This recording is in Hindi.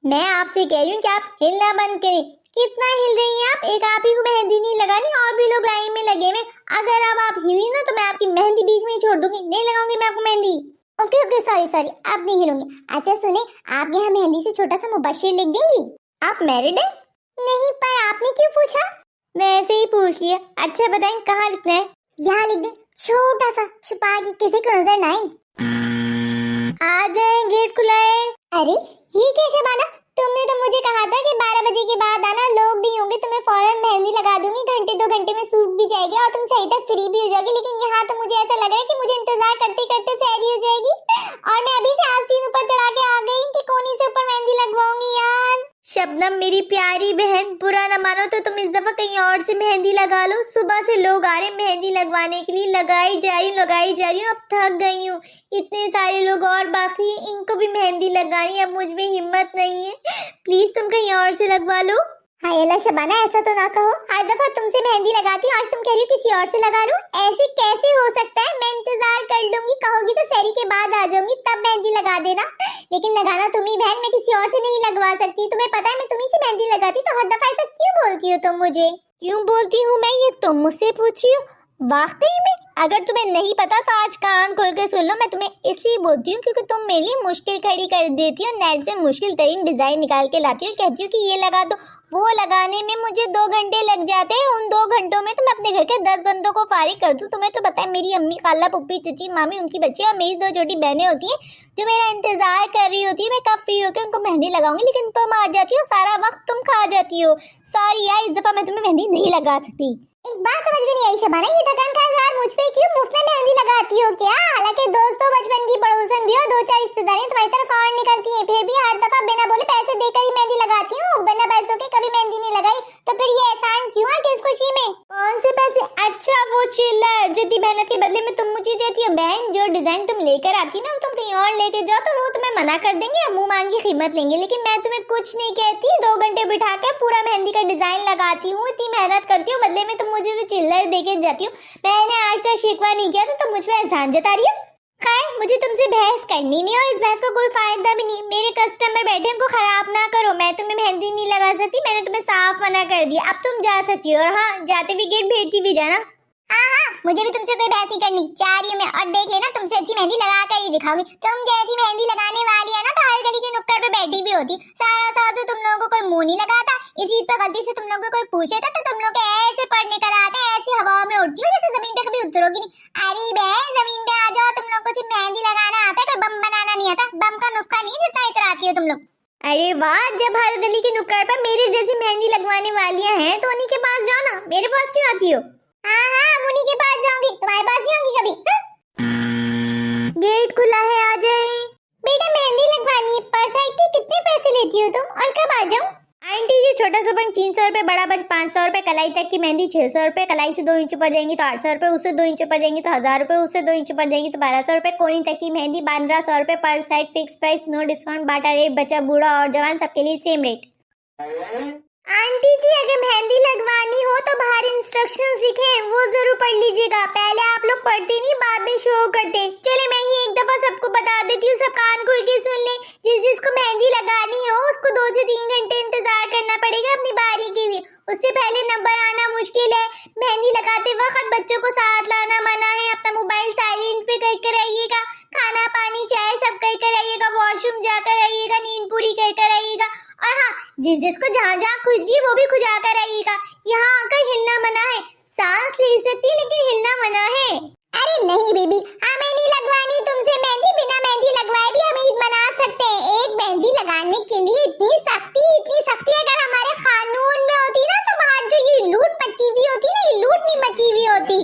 मैं आपसे कह रही हूँ कि आप हिलना बंद करें। कितना हिल रही हैं आप? एक आप ही को मेहंदी नहीं लगानी, और भी लोग लाइन में लगे हुए। अगर अब आप हिली ना तो मैं आपकी मेहंदी बीच में ही छोड़ दूंगी, नहीं लगाऊंगी मैं आपको mehndi. Okay okay, sorry sorry, आप नहीं हिलूंगी। अच्छा सुने, आप यहाँ मेहंदी से छोटा सा मुबशिर लिख देंगी? आप मैरिड है? नहीं, पर आपने क्यों पूछा? वैसे ही पूछ लिया। अच्छा बताएं कहाँ लिखना है? यहाँ लिख दें, छोटा सा, छुपा के किसी को नजर ना आए। आ जाए, गेट खुला है। अरे ये क्या शबाना, तुमने तो मुझे कहा था कि 12 बजे के बाद आना, लोग नहीं होंगे तो मैं फौरन मेहंदी लगा दूंगी, घंटे 2 घंटे में सूख भी जाएगी और तुम सही तक फ्री भी हो जाओगी। लेकिन यहाँ तो मुझे ऐसा लग रहा है कि मुझे इंतजार करते करते सहरी हो जाएगी और मैं अभी से आस्तीन ऊपर चढ़ा के आ गई कि कोनी से ऊपर मेहंदी लगवाऊंगी। यार शबनम मेरी प्यारी बहन, बुरा न मानो तो तुम इस दफा कहीं और से मेहंदी लगा लो। सुबह से लोग आ रहे मेहंदी लगवाने के लिए, लगाई जा रही हूँ, अब थक गई हूँ। इतने सारे लोग और बाकी हैं, इनको भी मेहंदी लगानी है, अब मुझ में हिम्मत नहीं है। प्लीज तुम कहीं और से लगवा लो। हाय अल्लाह शबाना, ऐसा तो ना कहो, हर दफा तुमसे मेहंदी लगाती हूँ, आज तुम कह रही हो किसी और से लगा लूं। ऐसे कैसे हो सकता है? मैं इंतजार कर लूंगी, कहोगी तो सहरी के बाद आ जाऊंगी, तब मेहंदी लगा देना। लेकिन लगाना तुम ही बहन, मैं किसी और से नहीं लगवा सकती। तुम्हें पता है मैं तुम्ही से मेहंदी लगाती, तो हर दफा ऐसा क्यों बोलती हो तुम मुझे? क्यों बोलती हूँ मैं, ये तुम मुझसे पूछ रही हो? वाकई में अगर तुम्हें नहीं पता तो आज कान खोल के सुन लो। मैं तुम्हें इसलिए बोलती हूँ क्योंकि तुम मेरे लिए मुश्किल खड़ी कर देती हो, नेट से मुश्किल तरीन डिजाइन निकाल के लाती हो, कहती हो कि ये लगा दो। वो लगाने में मुझे 2 घंटे लग जाते हैं, उन 2 घंटों में तो मैं अपने घर के 10 बंदों को फारिग कर दूं। तुम्हें तो पता है मेरी अम्मी, खाला, पुप्पी, चची, मामी, उनकी बच्ची और मेरी 2 छोटी बहनें होती हैं जो मेरा इंतजार कर रही होती है मैं कब फ्री होकर उनको मेहंदी लगाऊंगी। लेकिन तुम आ जाती हो, सारा वक्त तुम खा जाती हो। सॉरी यार, इस दफा मैं तुम्हें मेहंदी नहीं लगा सकती। एक बात समझ में नहीं आई शबाना, ये थकान का इज़हार मुझ पे क्यों मुफ्त में मेहंदी लगाती हो क्या? हालांकि दोस्तों, बचपन की पड़ोसन भी और 2-4 रिश्तेदारियां तुम्हारी तरफ और निकलती हैं, फिर भी हर दफा बिना बोले पैसे देकर ही मेहंदी लगाती हूँ। बिना पैसों के कभी मेहंदी नहीं लगाई, तो फिर ये एहसान क्यों है किस खुशी में? कौन से पैसे? अच्छा वो चिल्लर जिद्दी मेहनत के बदले में तुम मुझे देती हो। बहन जो डिजाइन तुम लेकर आती ना, तुम कहीं और लेके जाओ तो वो तुम्हें मना कर देंगे, मुंह मांगी कीमत लेंगे। लेकिन मैं तुम्हें कुछ नहीं कहती, 2 घंटे बिठा कर पूरा मेहंदी का डिजाइन लगाती हूँ, इतनी मेहनत करती हूँ, बदले में तुम मुझे भी चिल्लर देके जाती हो। मैंने आज तक शिकवा नहीं किया तो तुम मुझ पे एहसान जता रही हो। खैर मुझे तुमसे बहस करनी नहीं और इस बहस को कोई फायदा भी नहीं। मेरे कस्टमर बैठे, उनको खराब ना करो। मैं तुम्हें मेहंदी नहीं लगा सकती, मैंने तुम्हें साफ मना कर दिया। अब तुम जा सकती हो, और हाँ जाते हुए गेट भेजती भी जाना। हाँ, मुझे भी तुमसे कोई बहस नहीं करनी, जा रही हूँ मैं। और देख लेना, तुमसे अच्छी मेहंदी लगा कर ही दिखाऊंगी। तुम जैसी मेहंदी लगाने वाली है ना, तो हर गली के नुक्कड़ पे बैठी भी होती। सारा साल तो तुम लोगों को कोई मुंह नहीं लगाता, इसी पर गलती से तुम लोगों को कोई पूछ लेता तो तुम लोग ऐसे पढ़ निकल आते, ऐसी हवाओं में उड़ती हो जैसे जमीन पे कभी उतरोगी नहीं। अरे बहन, जमीन पे आ जाओ, तुम लोग को सिर्फ मेहंदी लगाना आता है, कोई बम बनाना नहीं आता। बम का नुस्खा नहीं जितना इतराती हो तुम लोग। अरे वाह, जब हर गली के नुक्कड़ पर मेरे जैसी मेहंदी लगवाने वालियां हैं तो उन्हीं के पास जाओ ना, मेरे पास क्यों आती हो? हाँ हाँ, उन्हीं के पास जाऊंगी, तुम्हारे पास नहीं आऊंगी कभी। गेट खुला है, आ जाए। बेटा मेहंदी लगवानी है, पर साइड के कितने पैसे लेती हो तुम और कब आ जाऊं? आंटी जी, छोटा सा बन 300 रुपए, बड़ा बन 500 रुपए, कलाई तक की मेहंदी 600 रुपए, कलाई से 2 इंच ऊपर जाएंगी तो 800 रुपए, उससे 2 इंच ऊपर जाएंगी तो 1000 रुपए, उससे 2 इंच ऊपर जाएंगी तो 1200 रुपए, कोनी तक की मेहंदी 1200 रुपए पर side, fix price, no discount, Bata rate, बच्चा, बूढ़ा और जवान सबके लिए सेम रेट। आंटी जी अगर मेहंदी लगवानी हो तो बाहर इंस्ट्रक्शंस लिखे हैं, वो जरूर पढ़ लीजिएगा। पहले आप लोग पढ़ते नहीं, बाद में शो करते। चले मैं ये एक दफा सबको बता देती हूँ, सब कान खोल के सुन ले। जिसको मेहंदी लगानी हो उसको 2 से 3 घंटे इंतजार करना पड़ेगा अपनी बारी के लिए। उससे पहले नंबर आना मुश्किल है। मेहंदी लगाते वक्त बच्चों को साथ लाना मना है। अपना मोबाइल साइलेंट पे करके रहिएगा। खाना पानी चाय सब करके रहिएगा। वॉशरूम जाकर रहिएगा, नींद पूरी करके रहिएगा। और हाँ, जिसको जहाँ जहाँ खुजली वो भी खुजा कर रहिएगा। यहाँ आकर हिलना मना है। सांस ले सकती लेकिन हिलना मना है। अरे नहीं बेबी, हमें नहीं लगवानी तुमसे मेहंदी। बिना मेहंदी लगवाए भी हम ईद मना सकते हैं। एक मेहंदी लगाने के लिए इतनी सख्ती अगर हमारे कानून में होती ना, तो बाहर जो ये लूट मची हुई होती ना, ये लूट नहीं मची हुई होती।